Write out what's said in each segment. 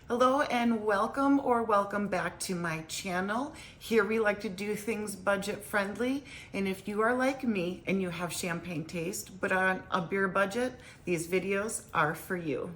Hello and welcome or welcome back to my channel. Here we like to do things budget friendly, and if you are like me and you have champagne taste but on a beer budget, these videos are for you.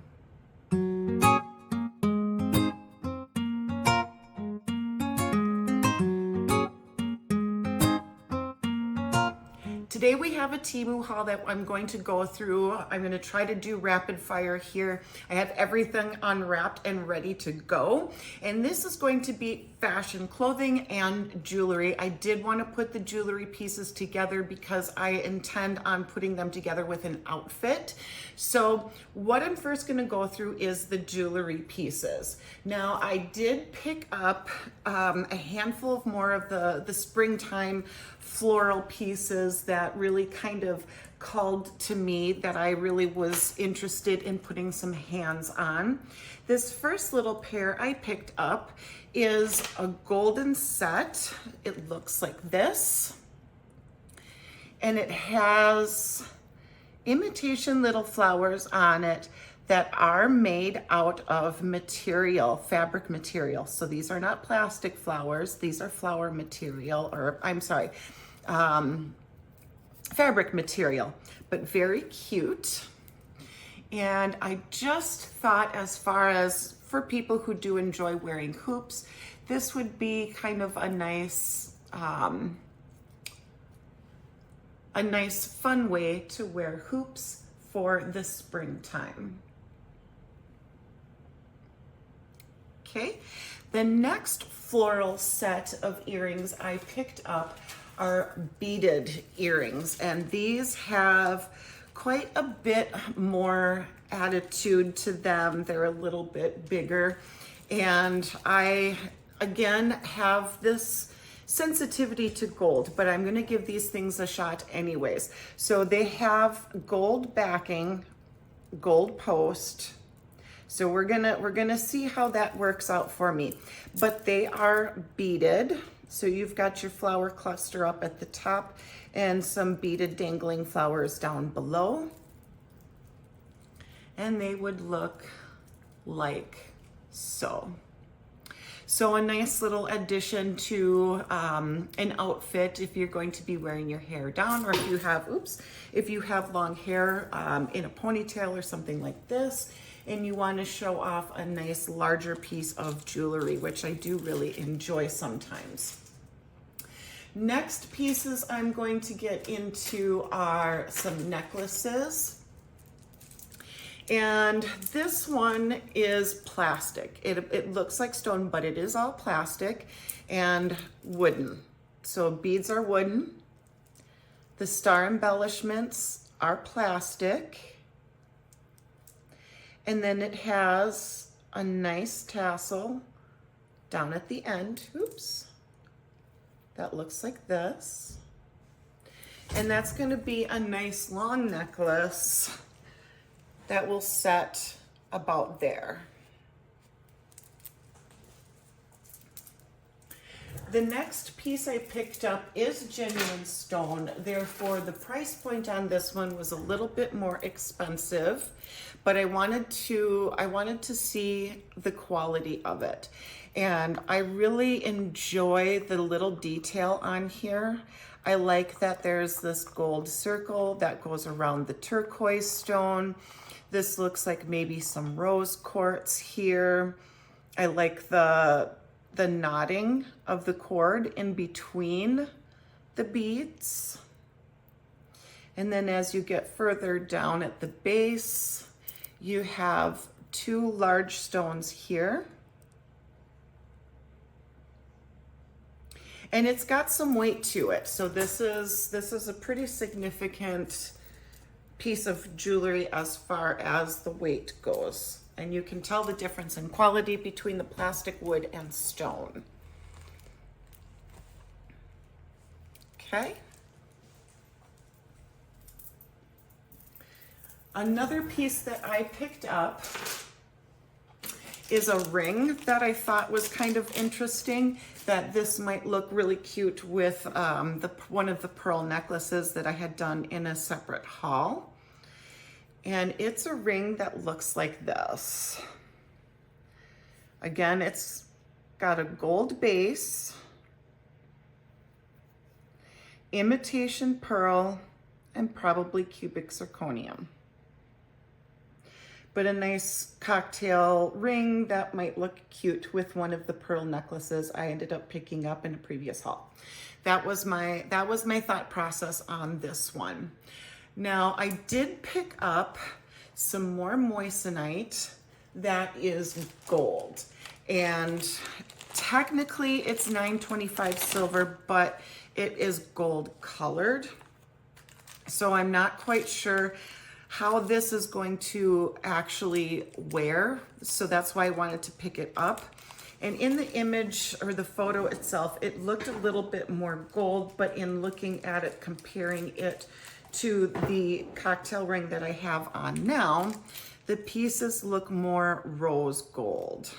Today we have a Temu haul that I'm going to go through. I'm going to try to do rapid fire here. I have everything unwrapped and ready to go. And this is going to be fashion clothing and jewelry. I did want to put the jewelry pieces together because I intend on putting them together with an outfit. So what I'm first going to go through is the jewelry pieces. Now I did pick up a handful of more of the springtime floral pieces that really kind of called to me, that I really was interested in putting some hands on. This first little pair I picked up is a golden set. It looks like this, and it has imitation little flowers on it that are made out of material, fabric material. So these are not plastic flowers, these are flower material, or I'm sorry, fabric material, but very cute. And I just thought, as far as for people who do enjoy wearing hoops, this would be kind of a nice fun way to wear hoops for the springtime. Okay, the next floral set of earrings I picked up are beaded earrings, and these have quite a bit more attitude to them. They're a little bit bigger, and I again have this sensitivity to gold, but I'm going to give these things a shot anyways. So they have gold backing, gold post. So we're gonna see how that works out for me. But they are beaded. So you've got your flower cluster up at the top and some beaded dangling flowers down below. And they would look like so. So a nice little addition to an outfit if you're going to be wearing your hair down, or if you have long hair in a ponytail or something like this, and you want to show off a nice larger piece of jewelry, which I do really enjoy sometimes. Next pieces I'm going to get into are some necklaces. And this one is plastic. It looks like stone, but it is all plastic and wooden. So beads are wooden. The star embellishments are plastic. And then it has a nice tassel down at the end. Oops. That looks like this. And that's going to be a nice long necklace that will set about there. The next piece I picked up is genuine stone. Therefore, the price point on this one was a little bit more expensive, but I wanted to see the quality of it. And I really enjoy the little detail on here. I like that there's this gold circle that goes around the turquoise stone. This looks like maybe some rose quartz here. I like the knotting of the cord in between the beads. And then as you get further down at the base, you have two large stones here. And it's got some weight to it. So this is a pretty significant piece of jewelry as far as the weight goes. And you can tell the difference in quality between the plastic, wood, and stone. Okay. Another piece that I picked up is a ring that I thought was kind of interesting, that this might look really cute with one of the pearl necklaces that I had done in a separate haul. And it's a ring that looks like this. Again, it's got a gold base, imitation pearl, and probably cubic zirconium. But a nice cocktail ring that might look cute with one of the pearl necklaces I ended up picking up in a previous haul. That was my thought process on this one. Now, I did pick up some more moissanite that is gold. And technically it's $9.25 silver, but it is gold colored. So I'm not quite sure how this is going to actually wear. So that's why I wanted to pick it up. And in the image or the photo itself, it looked a little bit more gold, but in looking at it, comparing it to the cocktail ring that I have on now, the pieces look more rose gold.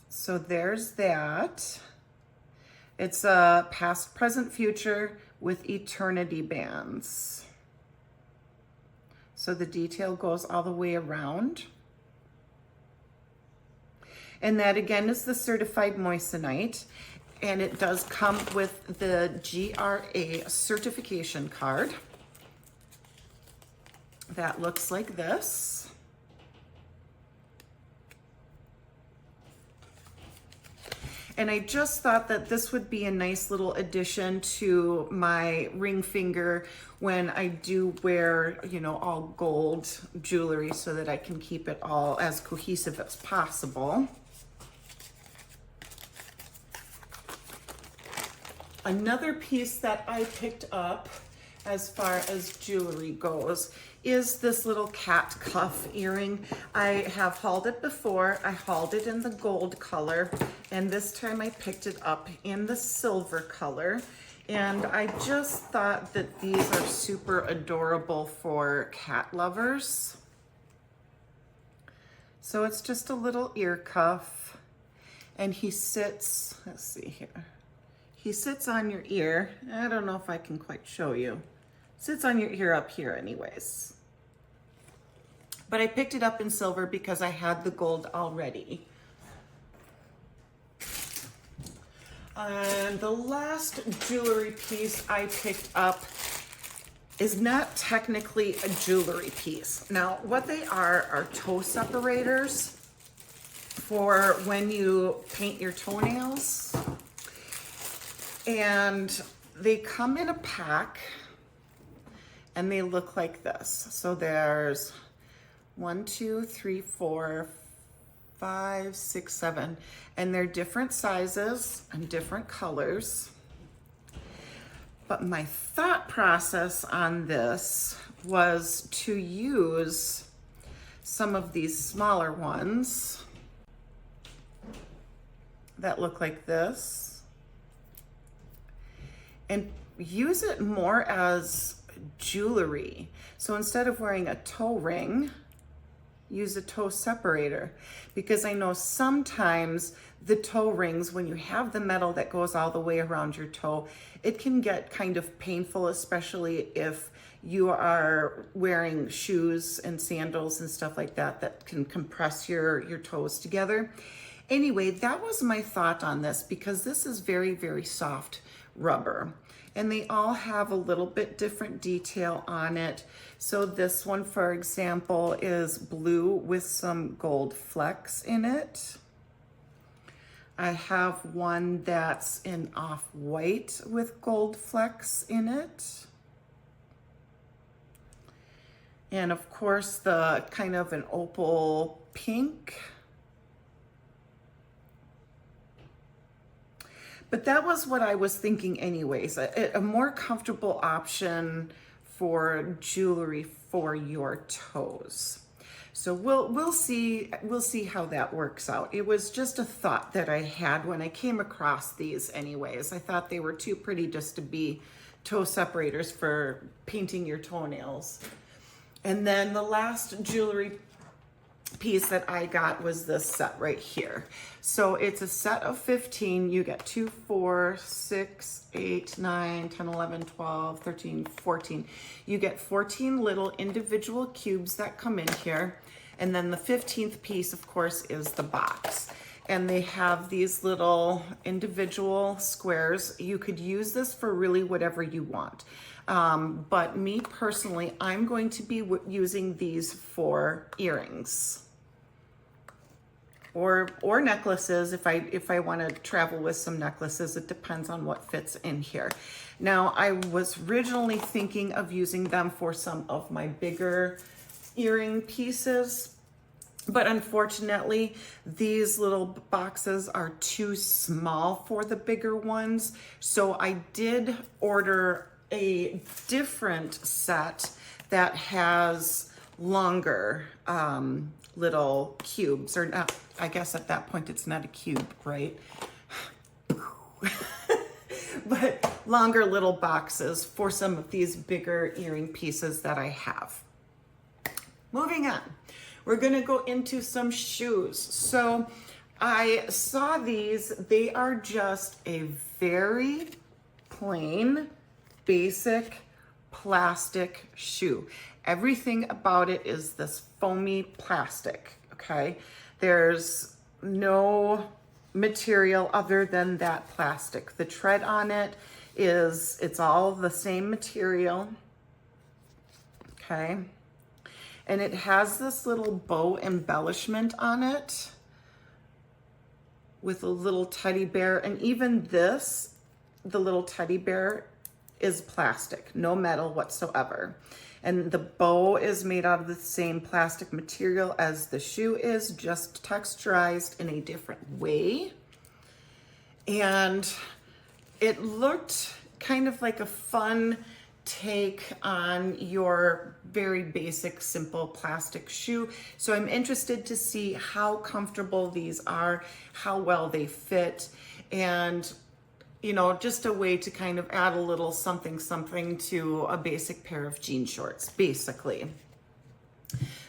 So there's that. It's a past, present, future with eternity bands. So the detail goes all the way around. And that again is the certified moissanite. And it does come with the GRA certification card. That looks like this. And I just thought that this would be a nice little addition to my ring finger when I do wear, you know, all gold jewelry so that I can keep it all as cohesive as possible. Another piece that I picked up as far as jewelry goes is this little cat cuff earring. I have hauled it before. I hauled it in the gold color, and this time I picked it up in the silver color. And I just thought that these are super adorable for cat lovers. So it's just a little ear cuff, and he sits, let's see here. He sits on your ear. I don't know if I can quite show you. Sits on your ear up here anyways. But I picked it up in silver because I had the gold already. And the last jewelry piece I picked up is not technically a jewelry piece. Now, what they are toe separators for when you paint your toenails. And they come in a pack and they look like this. So there's 1, 2, 3, 4, 5, 6, 7, and they're different sizes and different colors. But my thought process on this was to use some of these smaller ones that look like this and use it more as jewelry. So instead of wearing a toe ring, use a toe separator, because I know sometimes the toe rings, when you have the metal that goes all the way around your toe, it can get kind of painful, especially if you are wearing shoes and sandals and stuff like that that can compress your toes together. Anyway, that was my thought on this, because this is very, very soft rubber. And they all have a little bit different detail on it. So this one, for example, is blue with some gold flecks in it. I have one that's in off-white with gold flecks in it. And of course, the kind of an opal pink. But that was what I was thinking anyways, a more comfortable option for jewelry for your toes. So we'll see how that works out. It was just a thought that I had when I came across these anyways. I thought they were too pretty just to be toe separators for painting your toenails. And then the last jewelry piece that I got was this set right here. So it's a set of 15. You get 2, 4, 6, 8, 9, 10, 11, 12, 13, 14. You get 14 little individual cubes that come in here. And then the 15th piece, of course, is the box. And they have these little individual squares. You could use this for really whatever you want. But me personally, I'm going to be using these for earrings or necklaces if I want to travel with some necklaces. It depends on what fits in here. Now, I was originally thinking of using them for some of my bigger earring pieces, but unfortunately, these little boxes are too small for the bigger ones. So I did order a different set that has longer little cubes, or not, I guess at that point it's not a cube, right? But longer little boxes for some of these bigger earring pieces that I have. Moving on, we're gonna go into some shoes. So I saw these, they are just a very plain, basic plastic shoe. Everything about it is this foamy plastic, okay? There's no material other than that plastic. The tread on it it's all the same material, okay? And it has this little bow embellishment on it with a little teddy bear. And even this, the little teddy bear, is plastic, no metal whatsoever. And the bow is made out of the same plastic material as the shoe is, just texturized in a different way. And it looked kind of like a fun take on your very basic, simple plastic shoe. So I'm interested to see how comfortable these are, how well they fit, and you know, just a way to kind of add a little something to a basic pair of jean shorts, basically.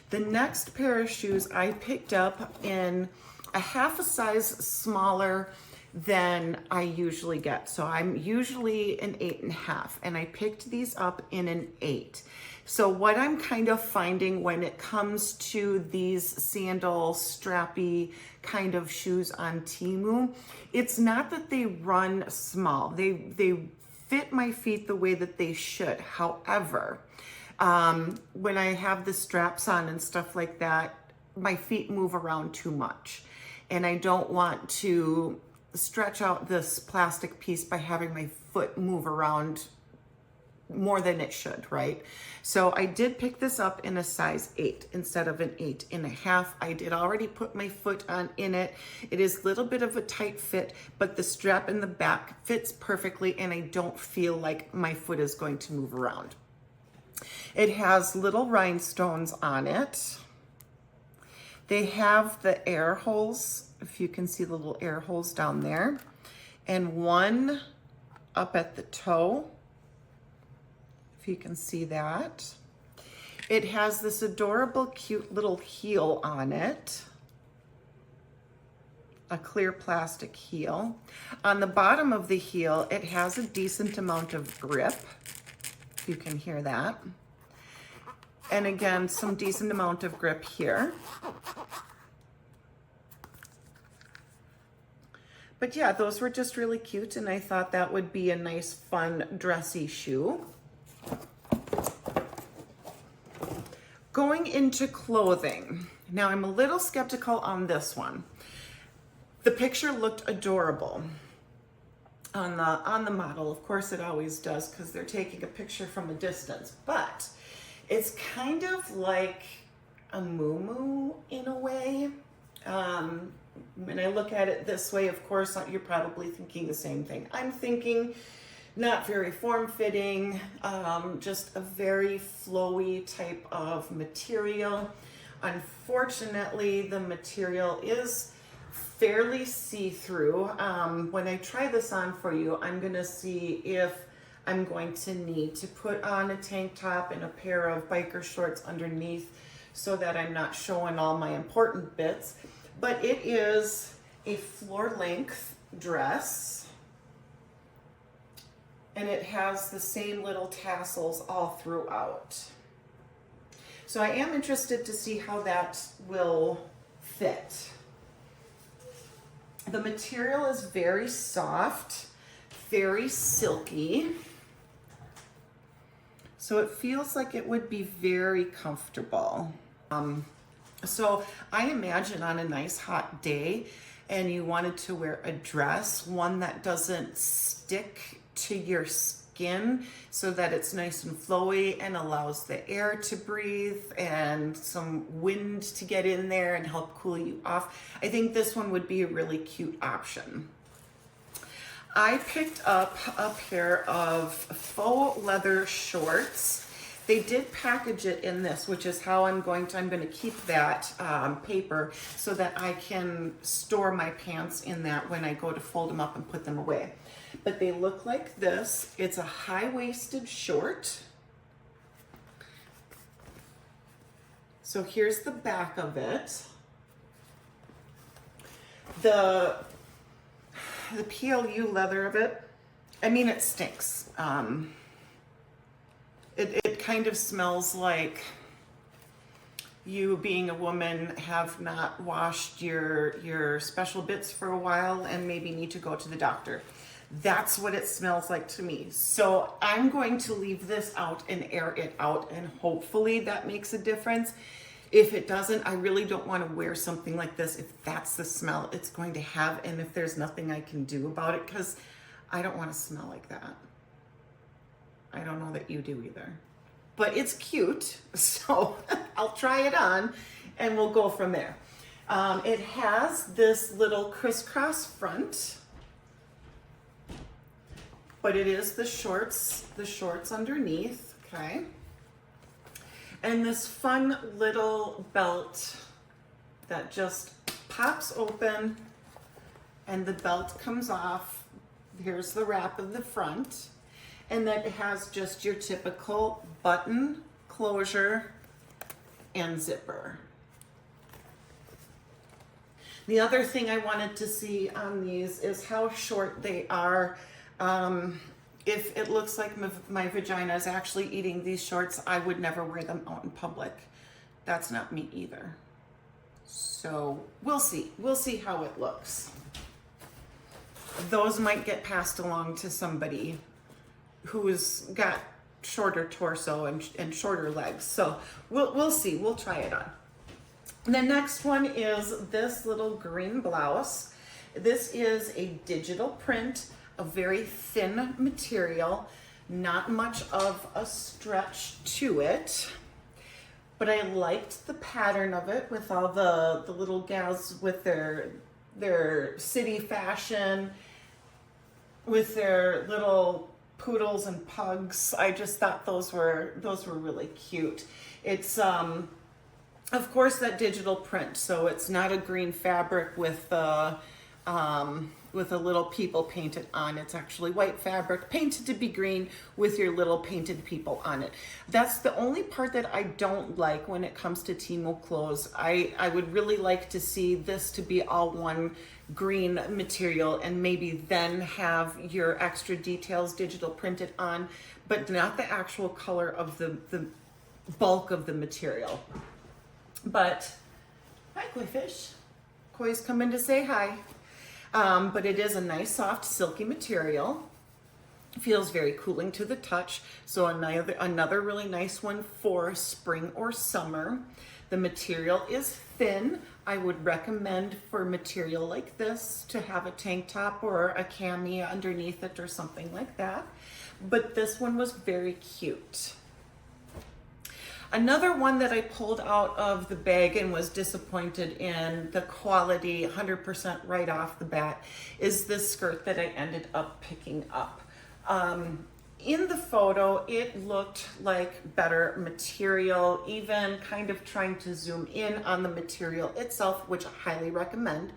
The next pair of shoes I picked up in a half a size smaller than I usually get. So I'm usually an 8.5, and I picked these up in an 8. So what I'm kind of finding when it comes to these sandal strappy kind of shoes on Temu, it's not that they run small. They fit my feet the way that they should. However, when I have the straps on and stuff like that, my feet move around too much. And I don't want to stretch out this plastic piece by having my foot move around more than it should, right? So I did pick this up in a size 8 instead of an 8.5. I did already put my foot on in it. It is a little bit of a tight fit, but the strap in the back fits perfectly, and I don't feel like my foot is going to move around. It has little rhinestones on it. They have the air holes, if you can see the little air holes down there, and one up at the toe, if you can see that. It has this adorable, cute little heel on it, a clear plastic heel. On the bottom of the heel, it has a decent amount of grip, if you can hear that. And again, some decent amount of grip here. But yeah, those were just really cute, and I thought that would be a nice, fun, dressy shoe. Going into clothing. Now, I'm a little skeptical on this one. The picture looked adorable on the model. Of course, it always does because they're taking a picture from a distance. But it's kind of like a muumuu in a way. When I look at it this way, of course, you're probably thinking the same thing. I'm thinking not very form-fitting, just a very flowy type of material. Unfortunately, the material is fairly see-through. When I try this on for you, I'm gonna see if I'm going to need to put on a tank top and a pair of biker shorts underneath. so that I'm not showing all my important bits. But it is a floor length dress, and it has the same little tassels all throughout. So I am interested to see how that will fit. The material is very soft, very silky. So it feels like it would be very comfortable. So I imagine on a nice hot day and you wanted to wear a dress, one that doesn't stick to your skin so that it's nice and flowy and allows the air to breathe and some wind to get in there and help cool you off. I think this one would be a really cute option. I picked up a pair of faux leather shorts. They did package it in this, which is how I'm going to keep that paper so that I can store my pants in that when I go to fold them up and put them away. But they look like this. It's a high-waisted short. So here's the back of it. The PLU leather of it, I mean, it stinks. It kind of smells like you, being a woman, have not washed your special bits for a while and maybe need to go to the doctor. That's what it smells like to me. So I'm going to leave this out and air it out, and hopefully that makes a difference. If it doesn't, I really don't want to wear something like this if that's the smell it's going to have, and if there's nothing I can do about it, because I don't want to smell like that. I don't know that you do either. But it's cute, so I'll try it on and we'll go from there. It has this little crisscross front, but it is the shorts underneath, okay? And this fun little belt that just pops open and the belt comes off. Here's the wrap of the front. And then it has just your typical button, closure, and zipper. The other thing I wanted to see on these is how short they are. If it looks like my vagina is actually eating these shorts, I would never wear them out in public. That's not me either. So we'll see. We'll see how it looks. Those might get passed along to somebody who's got shorter torso and shorter legs. So we'll see. We'll try it on. The next one is this little green blouse. This is a digital print, a very thin material, not much of a stretch to it, but I liked the pattern of it with all the little gals with their city fashion, with their little poodles and pugs. I just thought those were really cute. It's of course that digital print, so it's not a green fabric with a little people painted on. It's actually white fabric painted to be green with your little painted people on it. That's the only part that I don't like when it comes to Temu clothes. I would really like to see this to be all one green material and maybe then have your extra details digital printed on, but not the actual color of the bulk of the material. But hi, Koi Fish. Koi's come in to say hi. But it is a nice, soft, silky material. Feels very cooling to the touch. So another really nice one for spring or summer. The material is thin. I would recommend for material like this to have a tank top or a cami underneath it or something like that. But this one was very cute. Another one that I pulled out of the bag and was disappointed in the quality 100% right off the bat is this skirt that I ended up picking up. In the photo, it looked like better material, even kind of trying to zoom in on the material itself, which I highly recommend.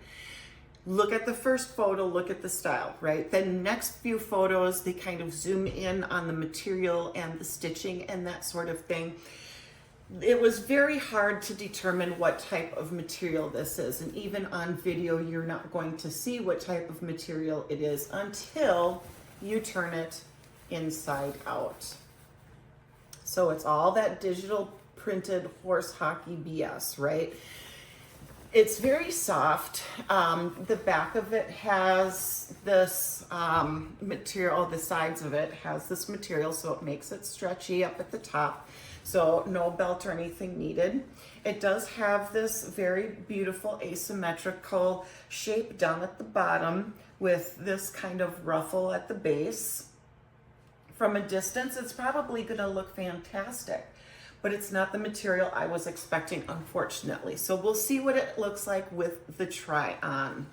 Look at the first photo, look at the style, right? The next few photos, they kind of zoom in on the material and the stitching and that sort of thing. it was very hard to determine what type of material this is. And even on video, you're not going to see what type of material it is until you turn it inside out. So it's all that digital printed horse hockey BS, right? It's very soft. The back of it has this material, the sides of it has this material, so it makes it stretchy up at the top. So no belt or anything needed. It does have this very beautiful asymmetrical shape down at the bottom with this kind of ruffle at the base. From a distance, it's probably gonna look fantastic, but it's not the material I was expecting, unfortunately. So we'll see what it looks like with the try on.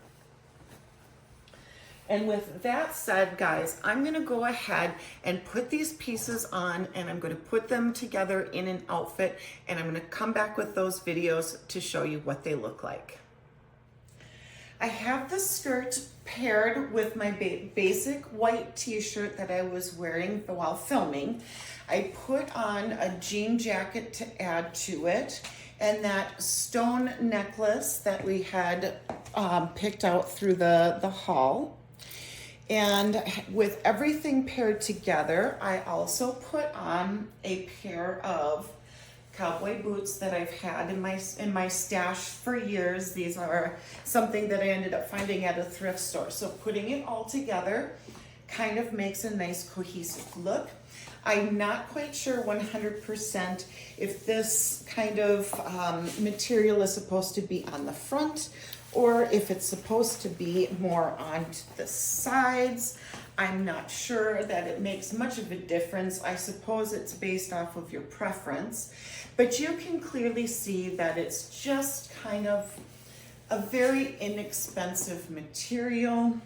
And with that said, guys, I'm gonna go ahead and put these pieces on, and I'm gonna put them together in an outfit, and I'm gonna come back with those videos to show you what they look like. I have the skirt paired with my basic white t-shirt that I was wearing while filming. I put on a jean jacket to add to it, and that stone necklace that we had picked out through the haul. And with everything paired together, I also put on a pair of cowboy boots that I've had in my stash for years. These are something that I ended up finding at a thrift store. So putting it all together kind of makes a nice cohesive look. I'm not quite sure 100% if this kind of material is supposed to be on the front or if it's supposed to be more on the sides. I'm not sure that it makes much of a difference. I suppose it's based off of your preference, but you can clearly see that it's just kind of a very inexpensive material.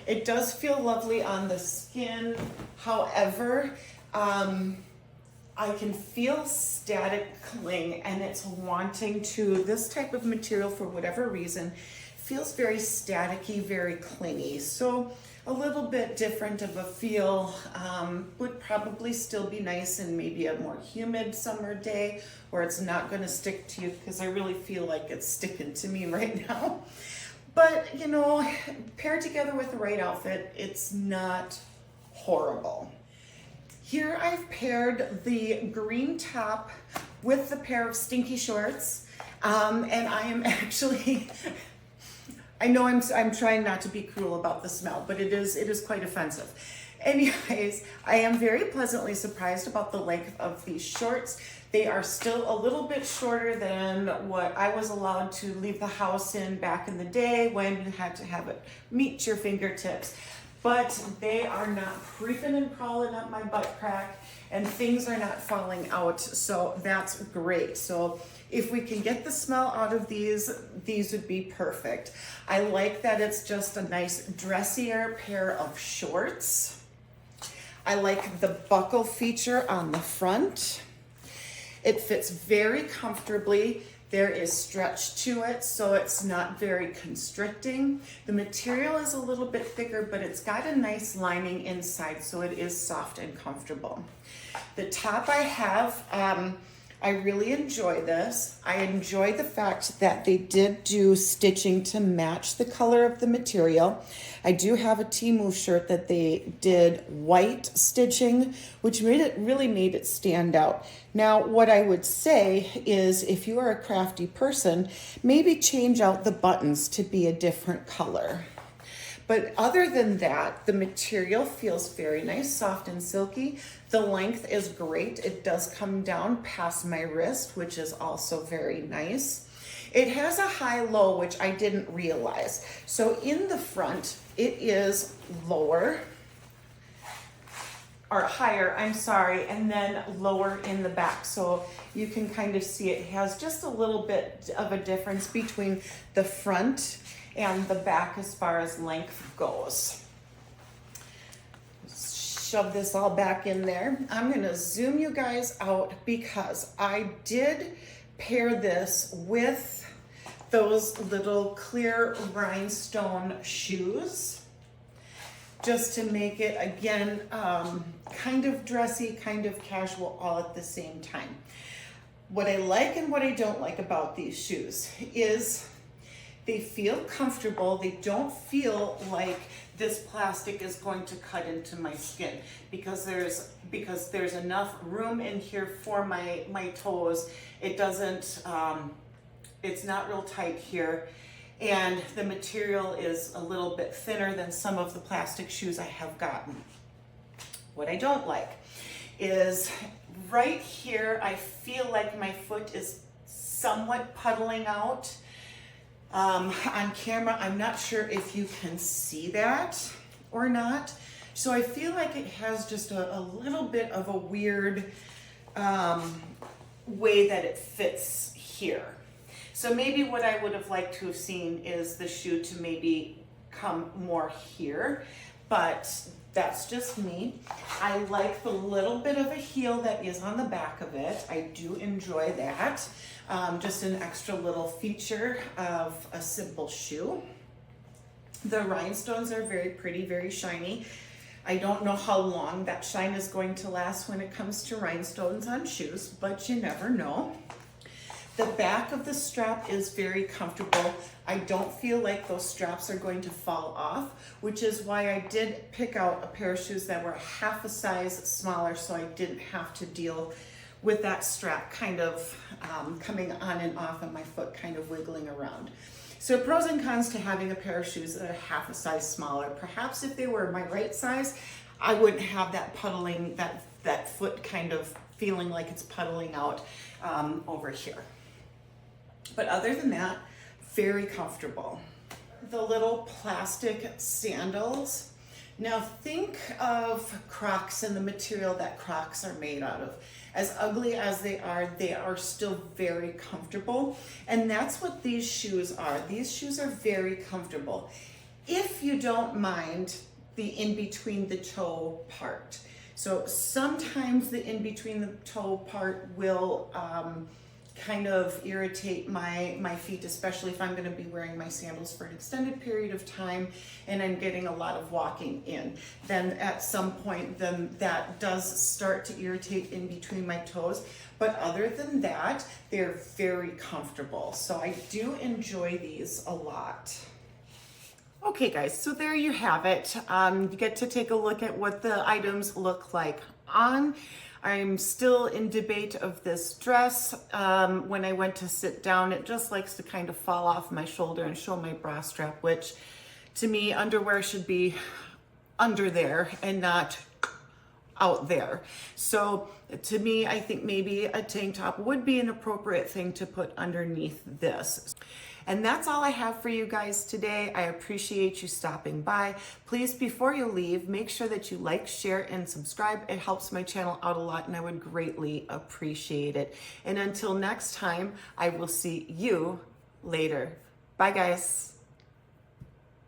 It does feel lovely on the skin. However, I can feel static cling, and it's wanting to, this type of material for whatever reason, feels very staticky, very clingy. So a little bit different of a feel, would probably still be nice in maybe a more humid summer day where it's not gonna stick to you, because I really feel like it's sticking to me right now. But you know, paired together with the right outfit, it's not horrible. Here I've paired the green top with the pair of stinky shorts, and I am actually, I know I'm trying not to be cruel about the smell, but it is quite offensive. Anyways, I am very pleasantly surprised about the length of these shorts. They are still a little bit shorter than what I was allowed to leave the house in back in the day when you had to have it meet your fingertips. But they are not creeping and crawling up my butt crack, and things are not falling out, so that's great. So if we can get the smell out of these would be perfect. I like that it's just a nice dressier pair of shorts. I like the buckle feature on the front. It fits very comfortably. There is stretch to it, so it's not very constricting. The material is a little bit thicker, but it's got a nice lining inside, so it is soft and comfortable. The top I have, I really enjoy this. I enjoy the fact that they did do stitching to match the color of the material. I do have a Temu shirt that they did white stitching, which really made it stand out. Now, what I would say is if you are a crafty person, maybe change out the buttons to be a different color. But other than that, the material feels very nice, soft and silky. The length is great. It does come down past my wrist, which is also very nice. It has a high-low, which I didn't realize. So in the front, it is lower, or higher, I'm sorry, and then lower in the back. So you can kind of see it has just a little bit of a difference between the front and the back as far as length goes. Shove this all back in there. I'm gonna zoom you guys out because I did pair this with those little clear rhinestone shoes just to make it, again, kind of dressy, kind of casual, all at the same time. What I like and what I don't like about these shoes is they feel comfortable. They don't feel like this plastic is going to cut into my skin because there's enough room in here for my toes. It doesn't, it's not real tight here. And the material is a little bit thinner than some of the plastic shoes I have gotten. What I don't like is right here, I feel like my foot is somewhat puddling out. On camera, I'm not sure if you can see that or not. So I feel like it has just a little bit of a weird way that it fits here. So maybe what I would have liked to have seen is the shoe to maybe come more here, but that's just me. I like the little bit of a heel that is on the back of it. I do enjoy that. Just an extra little feature of a simple shoe. The rhinestones are very pretty, very shiny. I don't know how long that shine is going to last when it comes to rhinestones on shoes, but you never know. The back of the strap is very comfortable. I don't feel like those straps are going to fall off, which is why I did pick out a pair of shoes that were half a size smaller so I didn't have to deal with that strap kind of coming on and off and my foot kind of wiggling around. So pros and cons to having a pair of shoes that are half a size smaller. Perhaps if they were my right size, I wouldn't have that puddling, that foot kind of feeling like it's puddling out over here. But other than that, very comfortable. The little plastic sandals. Now think of Crocs and the material that Crocs are made out of. As ugly as they are still very comfortable. And that's what these shoes are. These shoes are very comfortable. If you don't mind the in-between the toe part. So sometimes the in-between the toe part will kind of irritate my feet, especially if I'm going to be wearing my sandals for an extended period of time and I'm getting a lot of walking in. Then at some point, then that does start to irritate in between my toes. But other than that, they're very comfortable. So I do enjoy these a lot. Okay guys, so there you have it. You get to take a look at what the items look like on. I'm still in debate of this dress. When I went to sit down, it just likes to kind of fall off my shoulder and show my bra strap, which to me, underwear should be under there and not out there. So to me, I think maybe a tank top would be an appropriate thing to put underneath this. And that's all I have for you guys today. I appreciate you stopping by. Please, before you leave, make sure that you like, share, and subscribe. It helps my channel out a lot and I would greatly appreciate it. And until next time, I will see you later. Bye guys.